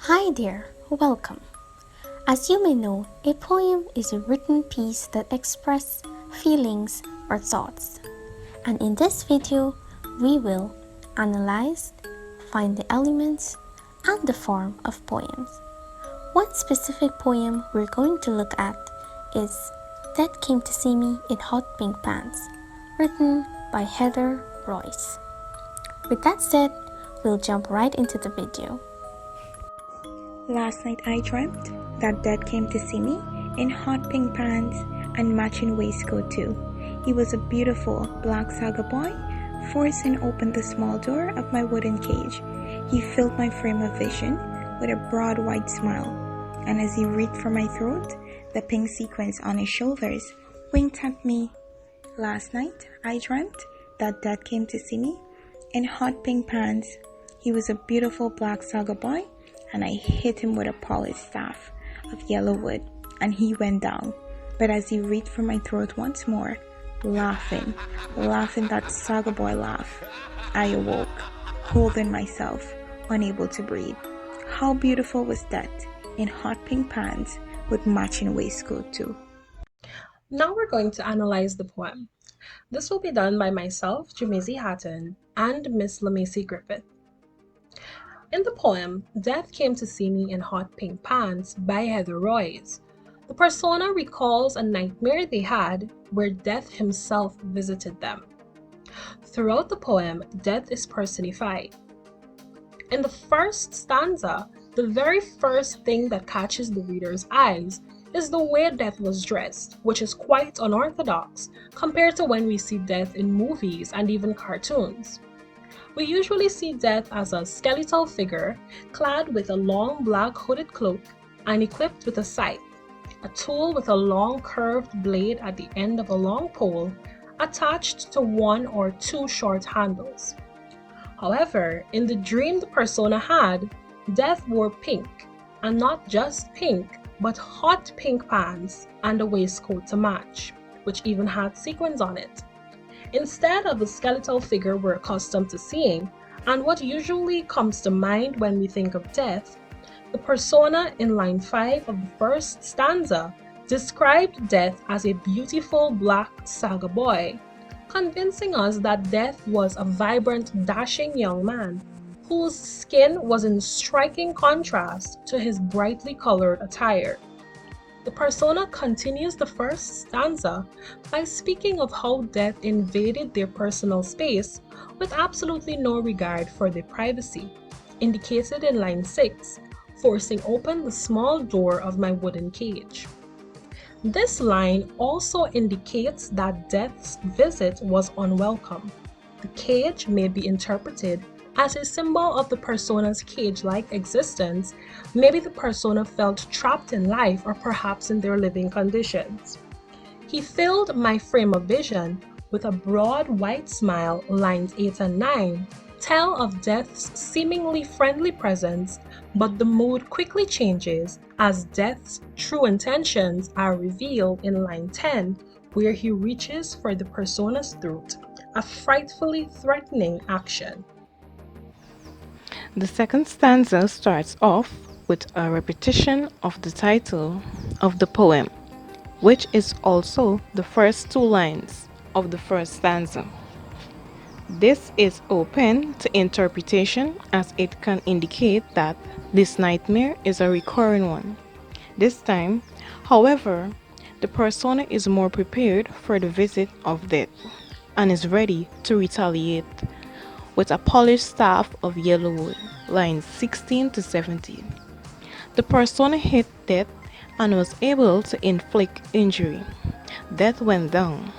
Hi there, welcome. As you may know, a poem is a written piece that expresses feelings or thoughts. And in this video, we will analyze, find the elements, and the form of poems. One specific poem we're going to look at is That Came to See Me in Hot Pink Pants, written by Heather Royce. With that said, we'll jump right into the video. Last night I dreamt that Dad came to see me in hot pink pants and matching waistcoat too. He was a beautiful black saga boy, forcing open the small door of my wooden cage. He filled my frame of vision with a broad white smile, and as he reached for my throat, the pink sequins on his shoulders winked at me. Last night I dreamt that Dad came to see me in hot pink pants. He was a beautiful black saga boy, and I hit him with a polished staff of yellow wood, and he went down. But as he reached for my throat once more, laughing that saga boy laugh, I awoke, holding myself, unable to breathe. How beautiful was that, in hot pink pants with matching waistcoat too. Now we're going to analyze the poem. This will be done by myself, Jamezi Hatton, and Miss LaMacy Griffith. In the poem, Death Came to See Me in Hot Pink Pants by Heather Royce. The persona recalls a nightmare they had where Death himself visited them. Throughout the poem, Death is personified. In the first stanza, the very first thing that catches the reader's eyes is the way Death was dressed, which is quite unorthodox compared to when we see Death in movies and even cartoons. We usually see Death as a skeletal figure clad with a long black hooded cloak and equipped with a scythe, a tool with a long curved blade at the end of a long pole attached to one or two short handles. However, in the dream the persona had, Death wore pink, and not just pink, but hot pink pants and a waistcoat to match, which even had sequins on it. Instead of the skeletal figure we're accustomed to seeing, and what usually comes to mind when we think of Death, the persona in line 5 of the first stanza described Death as a beautiful black saga boy, convincing us that Death was a vibrant, dashing young man whose skin was in striking contrast to his brightly colored attire. The persona continues the first stanza by speaking of how Death invaded their personal space with absolutely no regard for their privacy, indicated in line 6, forcing open the small door of my wooden cage. This line also indicates that Death's visit was unwelcome. The cage may be interpreted as a symbol of the persona's cage-like existence. Maybe the persona felt trapped in life or perhaps in their living conditions. He filled my frame of vision with a broad white smile. Lines 8 and 9 tell of Death's seemingly friendly presence, but the mood quickly changes as Death's true intentions are revealed in line 10, where he reaches for the persona's throat, a frightfully threatening action. The second stanza starts off with a repetition of the title of the poem, which is also the first two lines of the first stanza. This is open to interpretation as it can indicate that this nightmare is a recurring one. This time, however, the persona is more prepared for the visit of Death and is ready to retaliate with a polished staff of yellow wood, lines 16 to 17. The persona hit Death and was able to inflict injury. Death went down,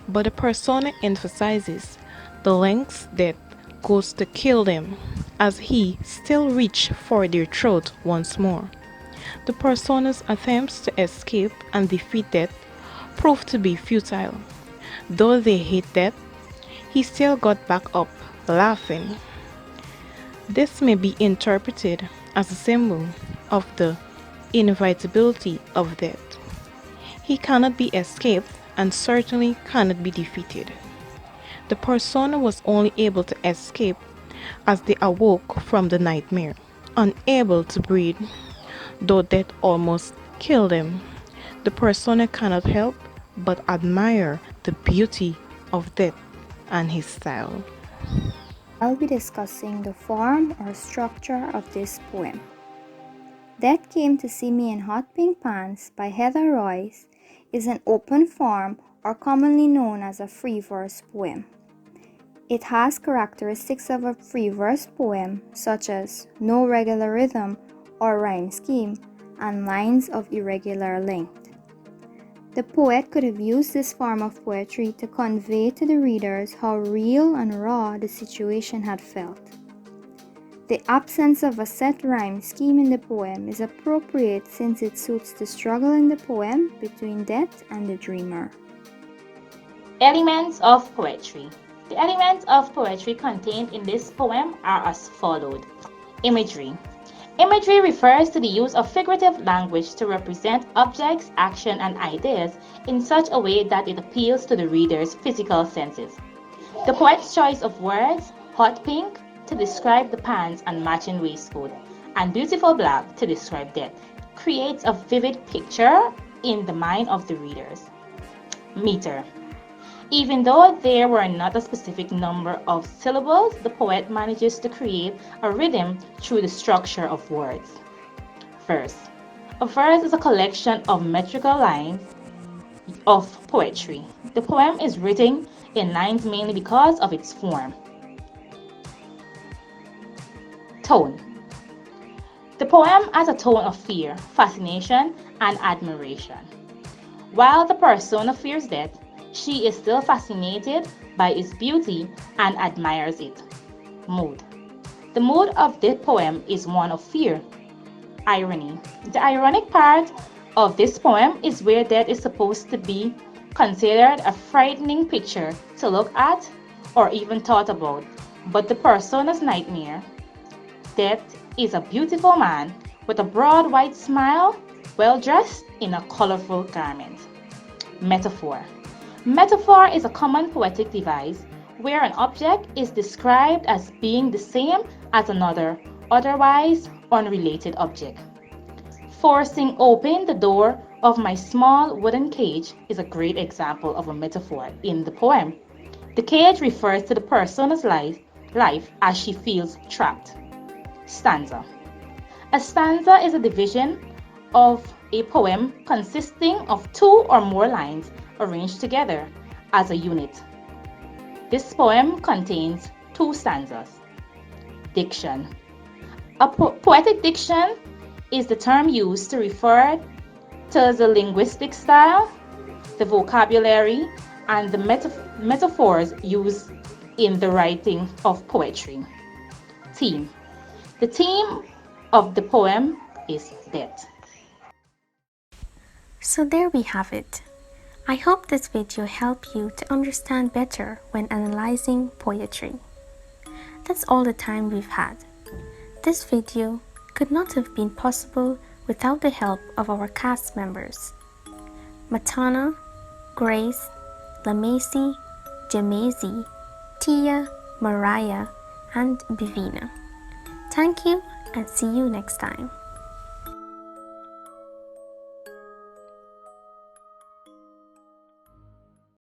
but the persona emphasizes the lengths Death goes to kill them as he still reached for their throat once more. The persona's attempts to escape and defeat Death proved to be futile. Though they hit Death, he still got back up, laughing. This may be interpreted as a symbol of the inevitability of Death. He cannot be escaped and certainly cannot be defeated. The persona was only able to escape as they awoke from the nightmare, unable to breathe, though death almost killed him. The persona cannot help but admire the beauty of death and his style. I'll be discussing the form or structure of this poem. Death Came to See Me in Hot Pink Pants by Heather Royce is an open form or commonly known as a free verse poem. It has characteristics of a free verse poem such as no regular rhythm or rhyme scheme and lines of irregular length. The poet could have used this form of poetry to convey to the readers how real and raw the situation had felt. The absence of a set rhyme scheme in the poem is appropriate since it suits the struggle in the poem between death and the dreamer. Elements of poetry. The elements of poetry contained in this poem are as followed. Imagery. Imagery refers to the use of figurative language to represent objects, action, and ideas in such a way that it appeals to the reader's physical senses. The poet's choice of words, hot pink, to describe the pants and matching waistcoat, and beautiful black to describe death, creates a vivid picture in the mind of the readers. Meter. Even though there were not a specific number of syllables, the poet manages to create a rhythm through the structure of words. Verse. A verse is a collection of metrical lines of poetry. The poem is written in lines mainly because of its form. Tone. The poem has a tone of fear, fascination, and admiration. While the persona fears death, she is still fascinated by its beauty and admires it. Mood. The mood of this poem is one of fear. Irony. The ironic part of this poem is where death is supposed to be considered a frightening picture to look at or even thought about, but the persona's nightmare. Death is a beautiful man with a broad white smile, well dressed in a colorful garment. Metaphor. Metaphor is a common poetic device where an object is described as being the same as another, otherwise unrelated object. Forcing open the door of my small wooden cage is a great example of a metaphor in the poem. The cage refers to the person's life as she feels trapped. Stanza. A stanza is a division of a poem consisting of two or more lines arranged together as a unit. This poem contains 2 stanzas. Diction. A poetic diction is the term used to refer to the linguistic style, the vocabulary, and the metaphors used in the writing of poetry. Theme. The theme of the poem is death. So there we have it. I hope this video helped you to understand better when analyzing poetry. That's all the time we've had. This video could not have been possible without the help of our cast members: Matana, Grace, Lamacy, Jamazy, Tia, Mariah, and Bivina. Thank you and see you next time.